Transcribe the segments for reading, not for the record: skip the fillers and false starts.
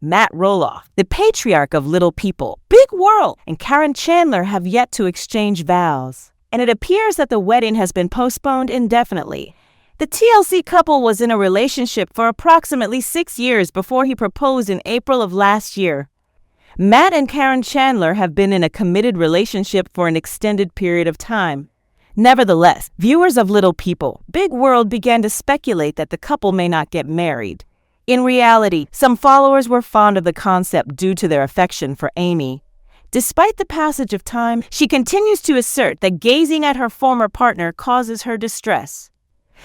Matt Roloff, the patriarch of Little People, Big World, and Caryn Chandler have yet to exchange vows, and it appears that the wedding has been postponed indefinitely. The TLC couple was in a relationship for approximately 6 years before he proposed in April of last year. Matt and Caryn Chandler have been in a committed relationship for an extended period of time. Nevertheless, viewers of Little People, Big World began to speculate that the couple may not get married. In reality, some followers were fond of the concept due to their affection for Amy. Despite the passage of time, she continues to assert that gazing at her former partner causes her distress.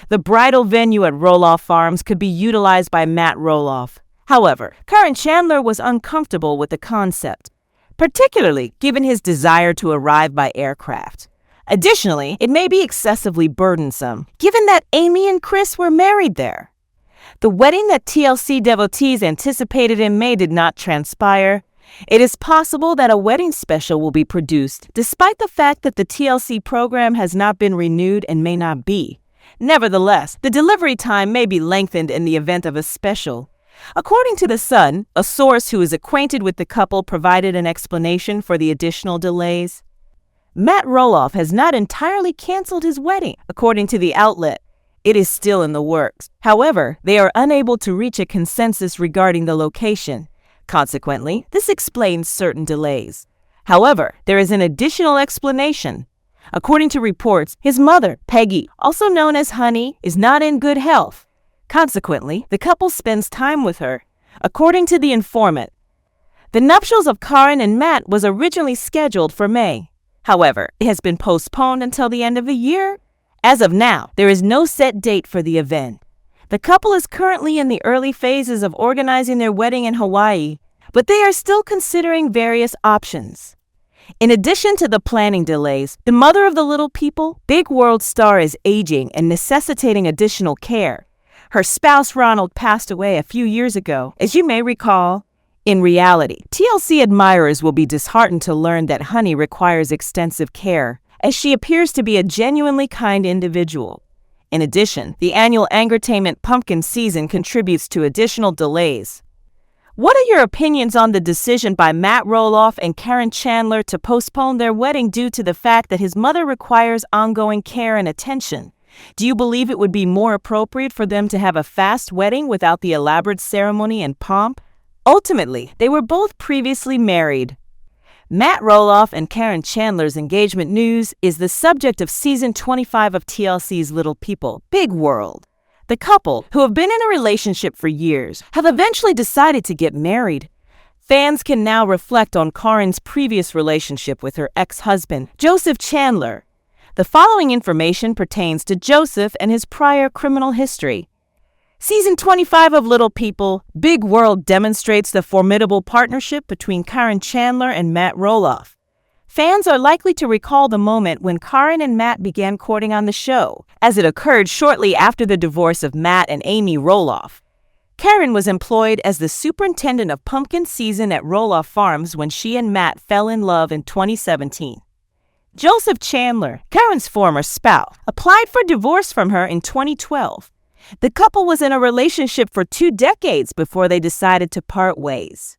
The bridal venue at Roloff Farms could be utilized by Matt Roloff. However, Caryn Chandler was uncomfortable with the concept, particularly given his desire to arrive by aircraft. Additionally, it may be excessively burdensome, given that Amy and Chris were married there. The wedding that TLC devotees anticipated in May did not transpire. It is possible that a wedding special will be produced, despite the fact that the TLC program has not been renewed and may not be. Nevertheless, the delivery time may be lengthened in the event of a special. According to The Sun, a source who is acquainted with the couple provided an explanation for the additional delays. Matt Roloff has not entirely canceled his wedding, according to the outlet. It is still in the works. However, they are unable to reach a consensus regarding the location. Consequently, this explains certain delays. However, there is an additional explanation. According to reports, his mother, Peggy, also known as Honey, is not in good health. Consequently, the couple spends time with her. According to the informant, the nuptials of Caryn and Matt was originally scheduled for May. However, it has been postponed until the end of the year. As of now, there is no set date for the event. The couple is currently in the early phases of organizing their wedding in Hawaii, but they are still considering various options. In addition to the planning delays, the mother of the Little People, Big World star, is aging and necessitating additional care. Her spouse Ronald passed away a few years ago, as you may recall. In reality, TLC admirers will be disheartened to learn that Honey requires extensive care, as she appears to be a genuinely kind individual. In addition, the annual Angertainment pumpkin season contributes to additional delays. What are your opinions on the decision by Matt Roloff and Caryn Chandler to postpone their wedding due to the fact that his mother requires ongoing care and attention? Do you believe it would be more appropriate for them to have a fast wedding without the elaborate ceremony and pomp? Ultimately, they were both previously married. Matt Roloff and Caryn Chandler's engagement news is the subject of Season 25 of TLC's Little People, Big World. The couple, who have been in a relationship for years, have eventually decided to get married. Fans can now reflect on Caryn's previous relationship with her ex-husband, Joseph Chandler. The following information pertains to Joseph and his prior criminal history. Season 25 of Little People, Big World demonstrates the formidable partnership between Caryn Chandler and Matt Roloff. Fans are likely to recall the moment when Caryn and Matt began courting on the show, as it occurred shortly after the divorce of Matt and Amy Roloff. Caryn was employed as the superintendent of pumpkin season at Roloff Farms when she and Matt fell in love in 2017. Joseph Chandler, Caryn's former spouse, applied for divorce from her in 2012. The couple was in a relationship for 2 decades before they decided to part ways.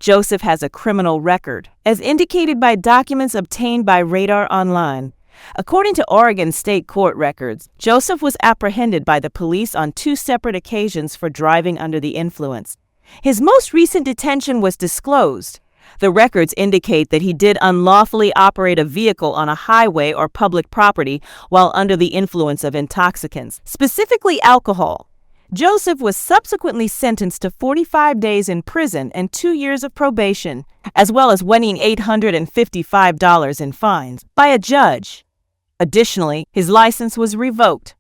Joseph has a criminal record, as indicated by documents obtained by Radar Online. According to Oregon State Court records, Joseph was apprehended by the police on 2 separate occasions for driving under the influence. His most recent detention was disclosed. The records indicate that he did unlawfully operate a vehicle on a highway or public property while under the influence of intoxicants, specifically alcohol. Joseph was subsequently sentenced to 45 days in prison and 2 years of probation, as well as winning $855 in fines by a judge. Additionally, his license was revoked.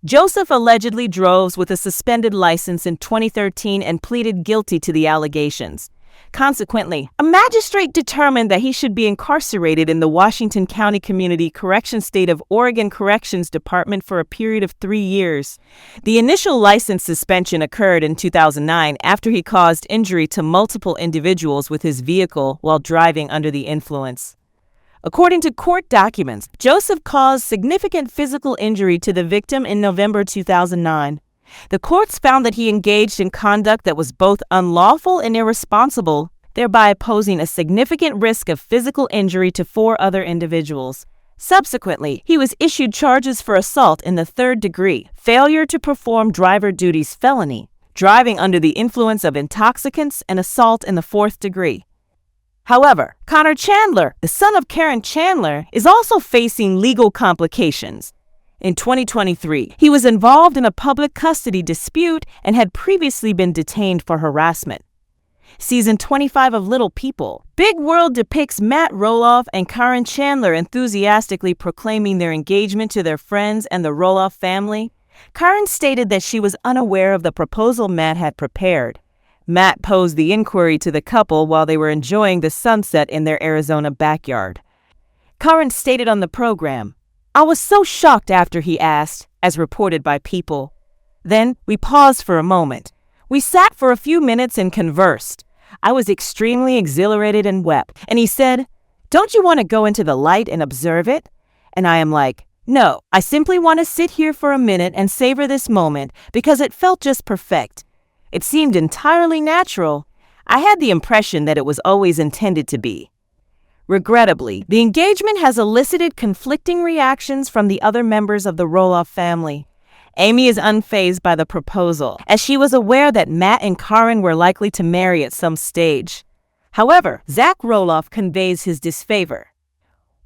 Joseph allegedly drove with a suspended license in 2013 and pleaded guilty to the allegations. Consequently, a magistrate determined that he should be incarcerated in the Washington County Community Corrections State of Oregon Corrections Department for a period of 3 years. The initial license suspension occurred in 2009 after he caused injury to multiple individuals with his vehicle while driving under the influence. According to court documents, Joseph caused significant physical injury to the victim in November 2009. The courts found that he engaged in conduct that was both unlawful and irresponsible, thereby posing a significant risk of physical injury to 4 other individuals. Subsequently, he was issued charges for assault in the 3rd degree, failure to perform driver duties felony, driving under the influence of intoxicants, and assault in the 4th degree. However, Caryn Chandler, the son of Caryn Chandler, is also facing legal complications. In 2023, he was involved in a public custody dispute and had previously been detained for harassment. Season 25 of Little People, Big World depicts Matt Roloff and Caryn Chandler enthusiastically proclaiming their engagement to their friends and the Roloff family. Caryn stated that she was unaware of the proposal Matt had prepared. Matt posed the inquiry to the couple while they were enjoying the sunset in their Arizona backyard. Caryn stated on the program, "I was so shocked after he asked," as reported by People. Then we paused for a moment. We sat for a few minutes and conversed. I was extremely exhilarated and wept. And he said, "Don't you want to go into the light and observe it?" And I am like, "No, I simply want to sit here for a minute and savor this moment because it felt just perfect. It seemed entirely natural. I had the impression that it was always intended to be." Regrettably, the engagement has elicited conflicting reactions from the other members of the Roloff family. Amy is unfazed by the proposal, as she was aware that Matt and Caryn were likely to marry at some stage. However, Zach Roloff conveys his disfavor.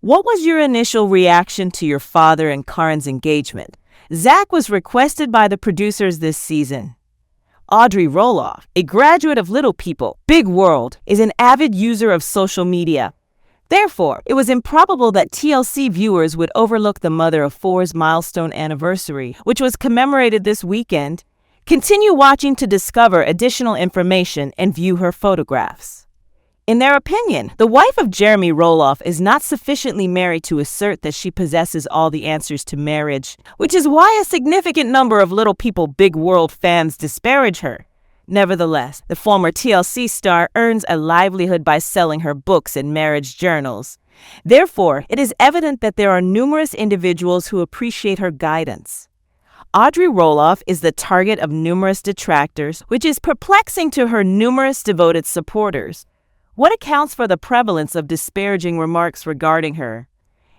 "What was your initial reaction to your father and Caryn's engagement?" Zach was requested by the producers this season. Audrey Rolloff, a graduate of Little People, Big World, is an avid user of social media. Therefore, it was improbable that TLC viewers would overlook the mother of four's milestone anniversary, which was commemorated this weekend. Continue watching to discover additional information and view her photographs. In their opinion, the wife of Jeremy Roloff is not sufficiently married to assert that she possesses all the answers to marriage, which is why a significant number of Little People Big World fans disparage her. Nevertheless, the former TLC star earns a livelihood by selling her books and marriage journals. Therefore, it is evident that there are numerous individuals who appreciate her guidance. Audrey Rolloff is the target of numerous detractors, which is perplexing to her numerous devoted supporters. What accounts for the prevalence of disparaging remarks regarding her?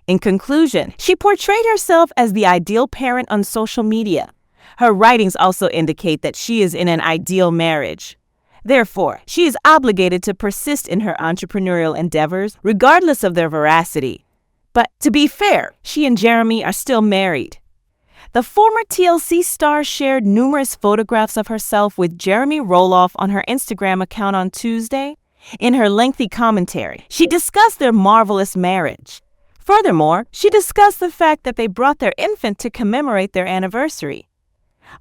In conclusion, she portrayed herself as the ideal parent on social media. Her writings also indicate that she is in an ideal marriage. Therefore, she is obligated to persist in her entrepreneurial endeavors, regardless of their veracity. But to be fair, she and Jeremy are still married. The former TLC star shared numerous photographs of herself with Jeremy Roloff on her Instagram account on Tuesday. In her lengthy commentary, she discussed their marvelous marriage. Furthermore, she discussed the fact that they brought their infant to commemorate their anniversary.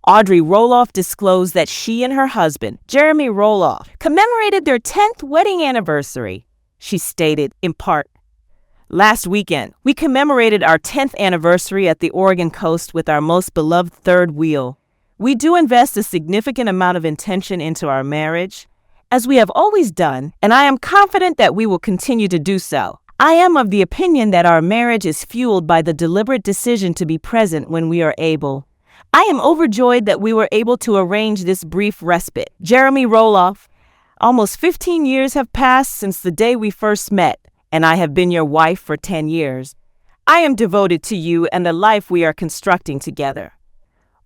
Audrey Rolloff disclosed that she and her husband, Jeremy Roloff, commemorated their 10th wedding anniversary. She stated, in part, "Last weekend, we commemorated our 10th anniversary at the Oregon coast with our most beloved third wheel. We do invest a significant amount of intention into our marriage, as we have always done, and I am confident that we will continue to do so. I am of the opinion that our marriage is fueled by the deliberate decision to be present when we are able. I am overjoyed that we were able to arrange this brief respite." Jeremy Roloff, "Almost 15 years have passed since the day we first met, and I have been your wife for 10 years. I am devoted to you and the life we are constructing together."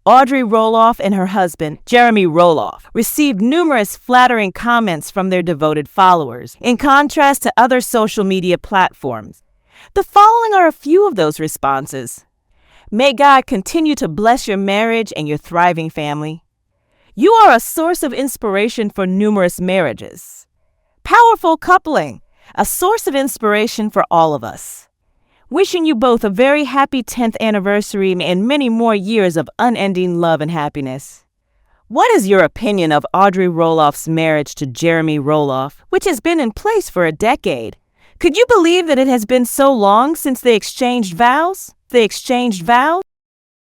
Audrey Rolloff and her husband, Jeremy Roloff, received numerous flattering comments from their devoted followers, in contrast to other social media platforms. The following are a few of those responses. "May God continue to bless your marriage and your thriving family. You are a source of inspiration for numerous marriages. Powerful coupling, a source of inspiration for all of us. Wishing you both a very happy 10th anniversary and many more years of unending love and happiness." What is your opinion of Audrey Rolloff's marriage to Jeremy Roloff, which has been in place for a decade? Could you believe that it has been so long since they exchanged vows?